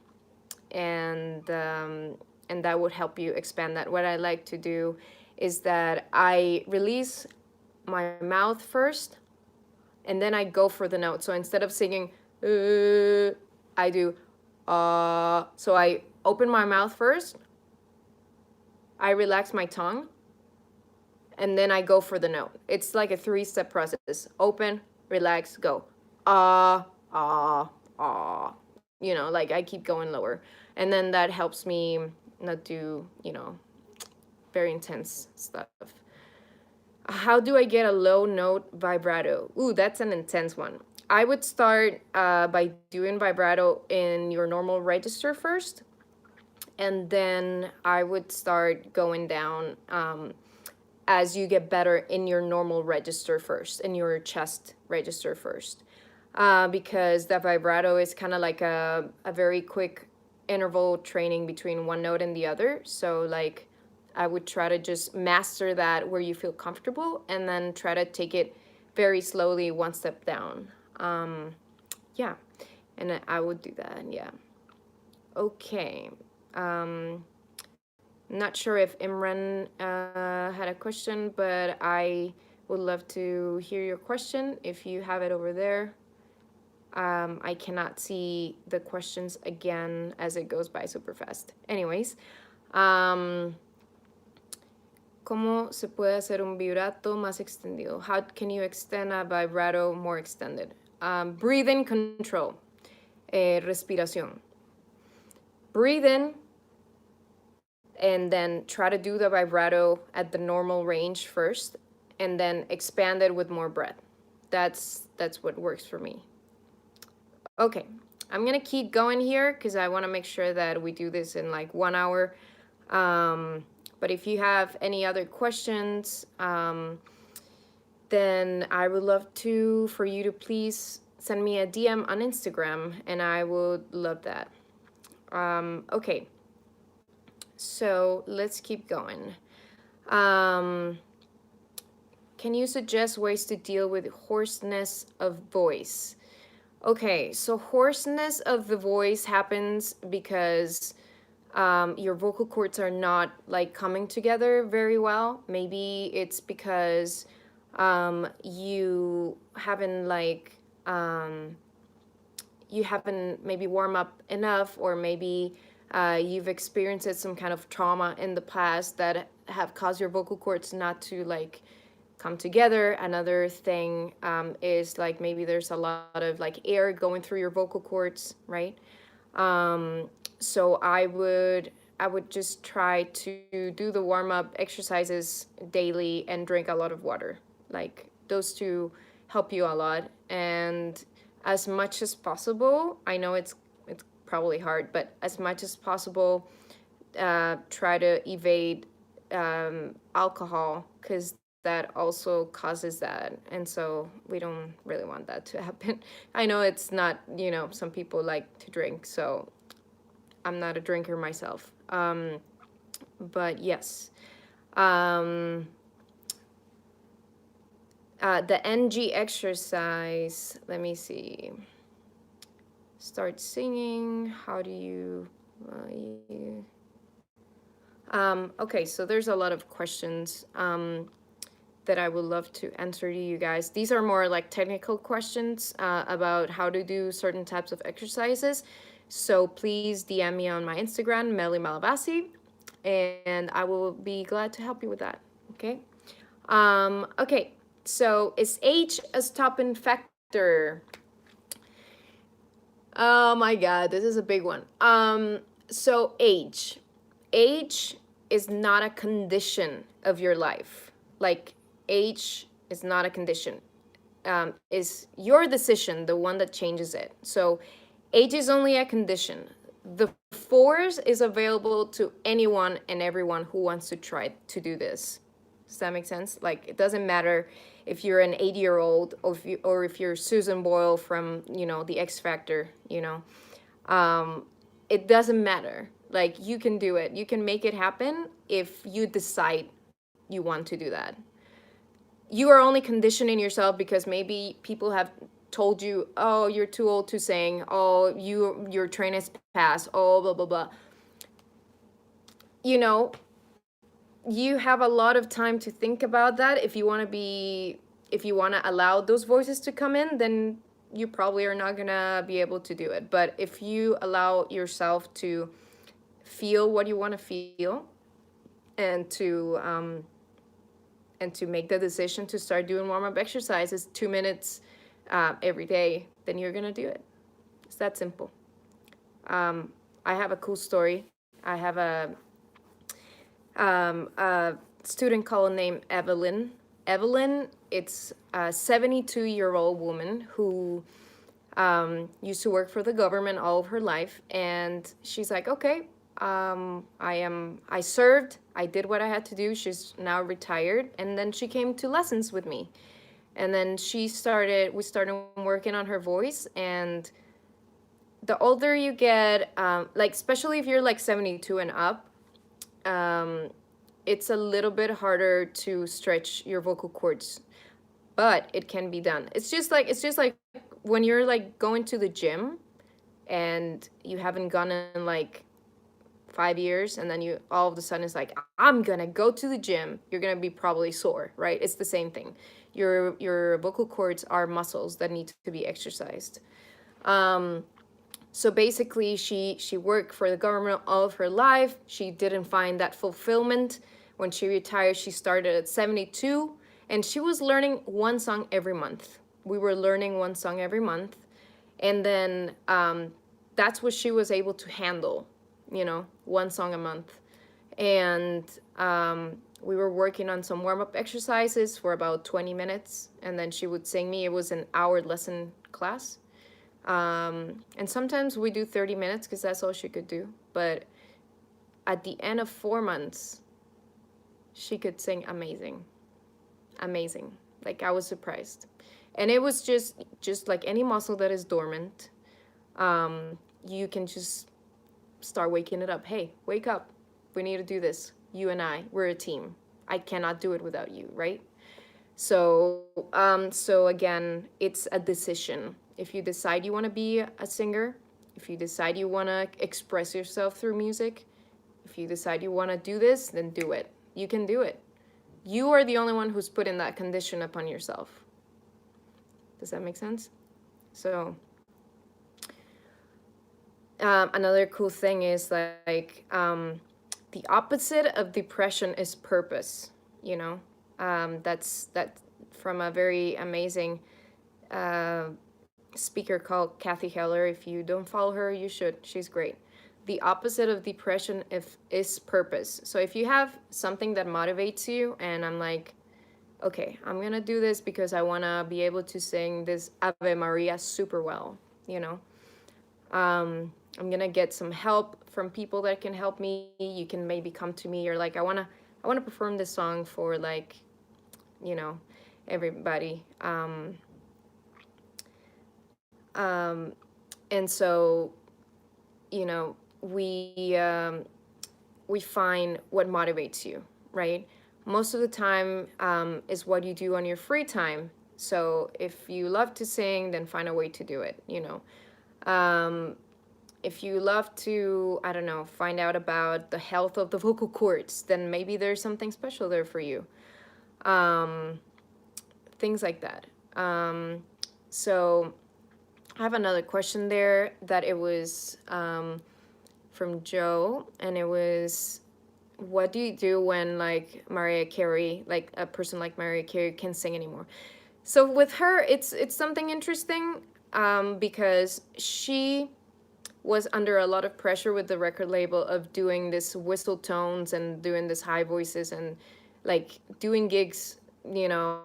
and that would help you expand that. What I like to do is that I release my mouth first, and then I go for the note. So instead of singing, I do, so I open my mouth first, I relax my tongue, and then I go for the note. It's like a 3-step process. Open, relax, go. Ah, ah, ah. You know, like I keep going lower. And then that helps me not do, very intense stuff. How do I get a low note vibrato? Ooh, that's an intense one. I would start by doing vibrato in your normal register first, and then I would start going down as you get better in your normal register first, in your chest register first. Because the vibrato is kind of like a very quick interval training between one note and the other. So, like, I would try to just master that where you feel comfortable, and then try to take it very slowly, one step down. Yeah, and I would do that, yeah. Okay. Not sure if Imran had a question, but I would love to hear your question if you have it over there. I cannot see the questions again as it goes by super fast. Anyways, ¿cómo se puede hacer un vibrato más extendido? How can you extend a vibrato more extended? Breathe in control. Respiración. Breathe in, and then try to do the vibrato at the normal range first, and then expand it with more breath. That's what works for me. Okay, I'm gonna keep going here because I want to make sure that we do this in like 1 hour. But if you have any other questions, then I would love for you to please send me a DM on Instagram, and I would love that. Okay, so let's keep going. Can you suggest ways to deal with hoarseness of voice? Okay, so hoarseness of the voice happens because your vocal cords are not like coming together very well. Maybe it's because you haven't maybe warm up enough, or maybe you've experienced some kind of trauma in the past that have caused your vocal cords not to like come together. Another thing is like maybe there's a lot of like air going through your vocal cords, right? So I would just try to do the warm-up exercises daily and drink a lot of water. Like those two help you a lot. And as much as possible, I know it's probably hard, but as much as possible, try to evade alcohol, because that also causes that, and so we don't really want that to happen. I know it's not, some people like to drink, so I'm not a drinker myself, but yes. The NG exercise, let me see. Start singing. How do you Okay, so there's a lot of questions that I would love to answer to you guys. These are more like technical questions about how to do certain types of exercises. So please DM me on my Instagram, Melly Malabasi, and I will be glad to help you with that. Okay. Okay. So is age a stopping factor? Oh my God, this is a big one. So age is not a condition of your life. Like age is not a condition. Is your decision the one that changes it? So age is only a condition. The force is available to anyone and everyone who wants to try to do this. Does that make sense? Like it doesn't matter if you're an 80-year-old or if you're Susan Boyle from the X Factor. It doesn't matter. Like you can do it. You can make it happen if you decide you want to do that. You are only conditioning yourself because maybe people have told you, oh, you're too old to sing, oh, your train is past, oh, blah blah blah. You know, you have a lot of time to think about that. If you want to allow those voices to come in, then you probably are not gonna be able to do it. But if you allow yourself to feel what you want to feel, and to make the decision to start doing warm-up exercises 2 minutes every day, then you're gonna do it. It's that simple. I have a cool story. I have a student called named Evelyn. Evelyn, it's a 72-year-old woman who used to work for the government all of her life, and she's like, okay, I served, I did what I had to do. She's now retired, and then she came to lessons with me, and then we started working on her voice. And the older you get, like especially if you're like 72 and up, it's a little bit harder to stretch your vocal cords, but it can be done. It's just like when you're like going to the gym and you haven't gone in like 5 years, and then you all of a sudden it's like, I'm gonna go to the gym. You're gonna be probably sore, right? It's the same thing. Your vocal cords are muscles that need to be exercised. So basically, she worked for the government all of her life. She didn't find that fulfillment. When she retired, she started at 72, and she was learning one song every month. We were learning one song every month, and then that's what she was able to handle, one song a month. And we were working on some warm-up exercises for about 20 minutes, and then she would sing me. It was an hour lesson class. And sometimes we do 30 minutes because that's all she could do. But at the end of 4 months, she could sing amazing. Amazing. Like I was surprised. And it was just like any muscle that is dormant. You can just start waking it up. Hey, wake up. We need to do this. You and I, we're a team. I cannot do it without you, right? So again, it's a decision. If you decide you want to be a singer, if you decide you want to express yourself through music, if you decide you want to do this, then do it. You can do it. You are the only one who's put in that condition upon yourself. Does that make sense? So another cool thing is like the opposite of depression is purpose. That's from a very amazing speaker called Kathy Heller. If you don't follow her, you should. She's great. The opposite of depression is purpose. So if you have something that motivates you, and I'm like, okay, I'm gonna do this because I wanna be able to sing this Ave Maria super well, I'm gonna get some help from people that can help me. You can maybe come to me. You're like, I wanna perform this song for like, everybody. And so, we find what motivates you, right? Most of the time is what you do on your free time. So if you love to sing, then find a way to do it. If you love to, I don't know, find out about the health of the vocal cords, then maybe there's something special there for you. Um, Things like that. So I have another question there that it was from Joe, and it was, what do you do when like Mariah Carey, like a person like Mariah Carey, can't sing anymore? So with her, it's something interesting, because she was under a lot of pressure with the record label of doing this whistle tones and doing this high voices and like doing gigs, you know,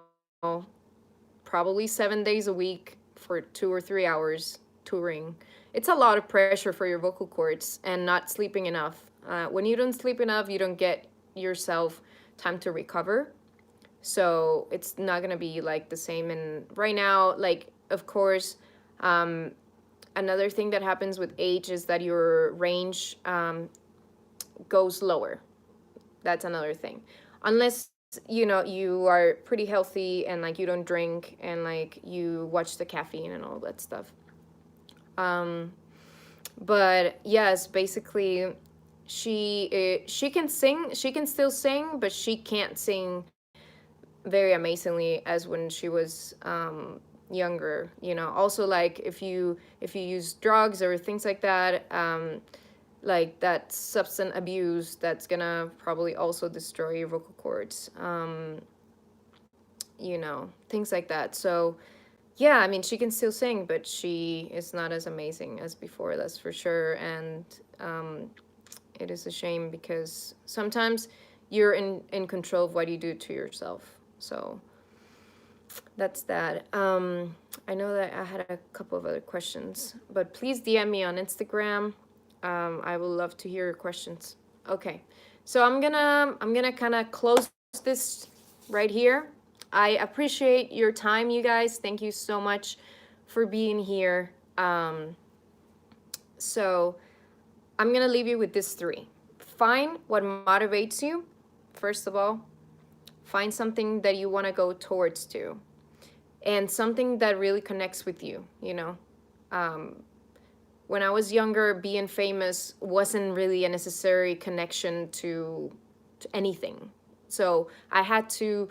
probably 7 days a week for 2 or 3 hours touring. It's a lot of pressure for your vocal cords and not sleeping enough. When you don't sleep enough, you don't get yourself time to recover. So it's not gonna be like the same. And right now, like, of course, another thing that happens with age is that your range goes lower. That's another thing. Unless, you know, you are pretty healthy and like you don't drink and like you watch the caffeine and all that stuff. But yes, basically, she can sing. She can still sing, but she can't sing very amazingly as when she was younger. You know, also like if you use drugs or things like that, like that substance abuse, that's gonna probably also destroy your vocal cords. You know, things like that. So yeah, I mean, she can still sing, but she is not as amazing as before, that's for sure. And it is a shame because sometimes you're in control of what you do to yourself. So that's that. I know that I had a couple of other questions, but please DM me on Instagram. I would love to hear your questions. Okay, so I'm gonna kind of close this right here. I appreciate your time, you guys. Thank you so much for being here. So I'm gonna leave you with this three. Find what motivates you. First of all, find something that you want to go towards to, and something that really connects with you. You know, when I was younger, being famous wasn't really a necessary connection to anything. So I had to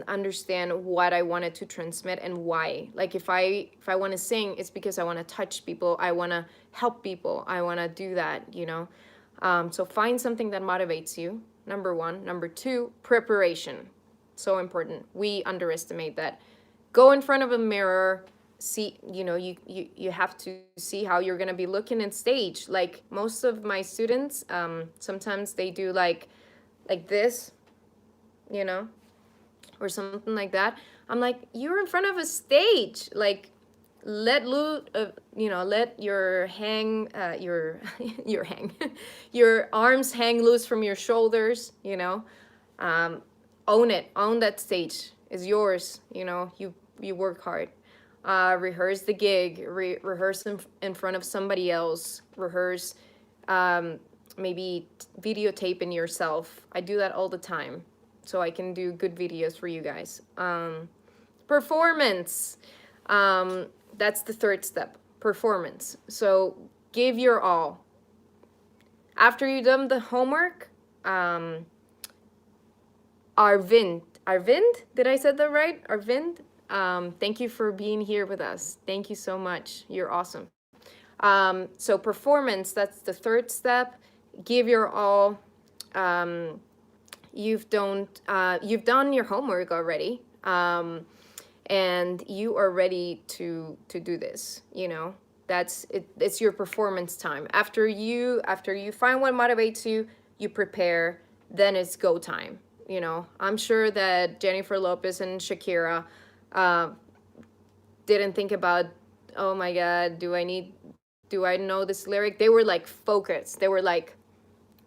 understand what I wanted to transmit and why. Like if I want to sing, it's because I want to touch people. I want to help people. I want to do that. You know, so find something that motivates you. Number one. Number two, preparation. So important. We underestimate that. Go in front of a mirror. See, you know, you have to see how you're gonna be looking in stage. Like most of my students, sometimes they do like this, you know, or something like that. I'm like, you're in front of a stage. Like, let loose, let your your your your arms hang loose from your shoulders. You know, own it. Own that stage. It's yours. You know, you work hard. Rehearse the gig. Rehearse in front of somebody else. Rehearse. Maybe videotaping yourself. I do that all the time, so I can do good videos for you guys. Performance. That's the third step. Performance. So give your all. After you've done the homework, Arvind, did I say that right? Arvind, thank you for being here with us. Thank you so much. You're awesome. So performance, that's the third step. Give your all. You've done your homework already, and you are ready to do this. You know, that's it. It's your performance time. After you find what motivates you, you prepare. Then it's go time. You know, I'm sure that Jennifer Lopez and Shakira didn't think about, oh my God, do I know this lyric? They were like focused. They were like,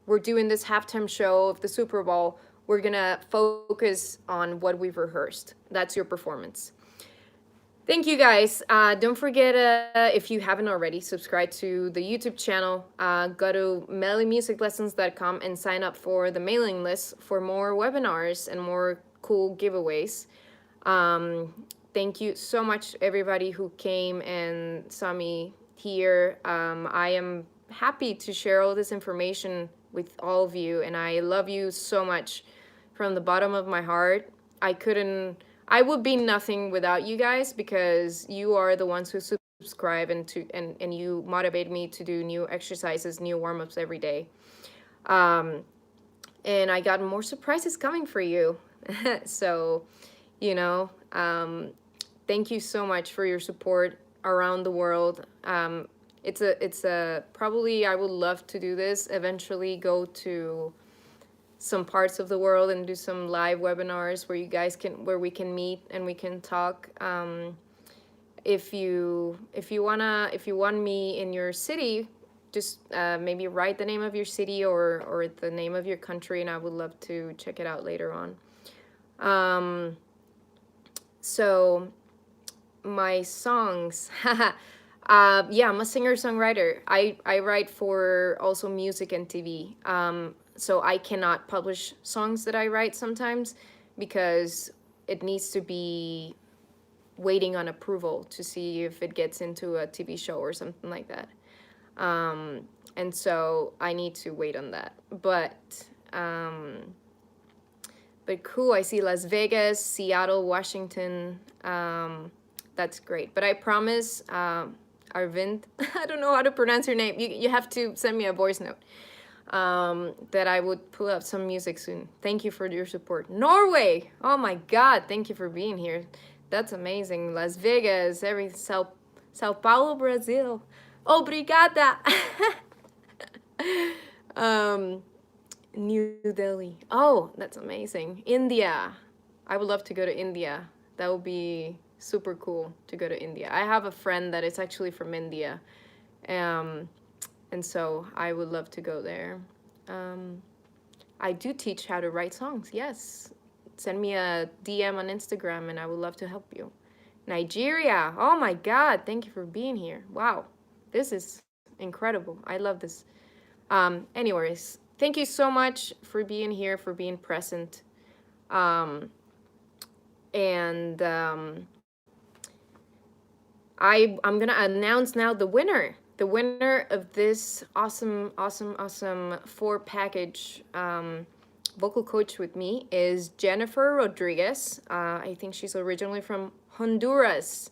we're doing this halftime show of the Super Bowl. We're gonna focus on what we've rehearsed. That's your performance. Thank you guys. Don't forget, if you haven't already, subscribe to the YouTube channel. Go to mellymusiclessons.com and sign up for the mailing list for more webinars and more cool giveaways. Thank you so much, everybody who came and saw me here. I am happy to share all this information with all of you, and I love you so much from the bottom of my heart. I would be nothing without you guys, because you are the ones who subscribe and you motivate me to do new exercises, new warm-ups every day. And I got more surprises coming for you. So, you know, thank you so much for your support around the world. It's a probably I would love to do this eventually, go to some parts of the world and do some live webinars where we can meet and we can talk. If you want me in your city, just maybe write the name of your city or the name of your country, and I would love to check it out later on. So my songs, yeah, I'm a singer-songwriter. I write for also music and TV. So I cannot publish songs that I write sometimes, because it needs to be waiting on approval to see if it gets into a TV show or something like that. And so I need to wait on that. But cool, I see Las Vegas, Seattle, Washington. That's great. But I promise, Arvind, I don't know how to pronounce your name. You have to send me a voice note. That I would pull up some music soon. Thank you for your support. Norway! Oh my God, thank you for being here. That's amazing. Las Vegas, Sao Paulo, Brazil. Obrigada! New Delhi. Oh, that's amazing. India. I would love to go to India. That would be super cool to go to India. I have a friend that is actually from India. And so I would love to go there. I do teach how to write songs, yes. Send me a DM on Instagram and I would love to help you. Nigeria, oh my God, thank you for being here. Wow, this is incredible. I love this. Anyways, thank you so much for being here, for being present. I'm gonna announce now the winner. The winner of this awesome 4-package vocal coach with me is Jennifer Rodriguez. I think she's originally from Honduras.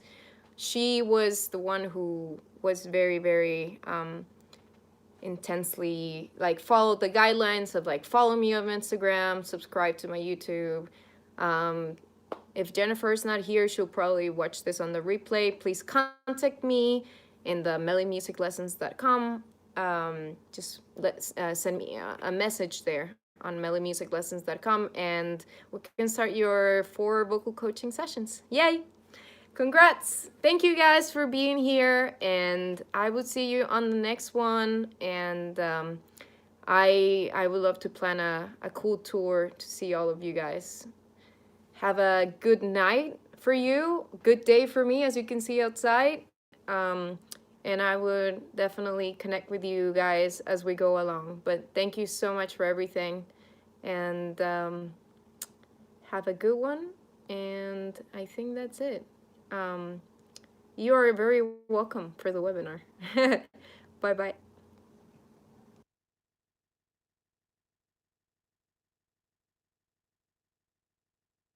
She was the one who was very, very intensely, like, followed the guidelines of, like, follow me on Instagram, subscribe to my YouTube. If Jennifer's not here, she'll probably watch this on the replay. Please contact me in the mellymusiclessons.com. Just send me a message there on mellymusiclessons.com, and we can start your 4 vocal coaching sessions. Yay! Congrats! Thank you guys for being here, and I will see you on the next one. And I would love to plan a cool tour to see all of you guys. Have a good night for you, good day for me, as you can see outside. And I would definitely connect with you guys as we go along. But thank you so much for everything. And have a good one. And I think that's it. You are very welcome for the webinar. Bye-bye.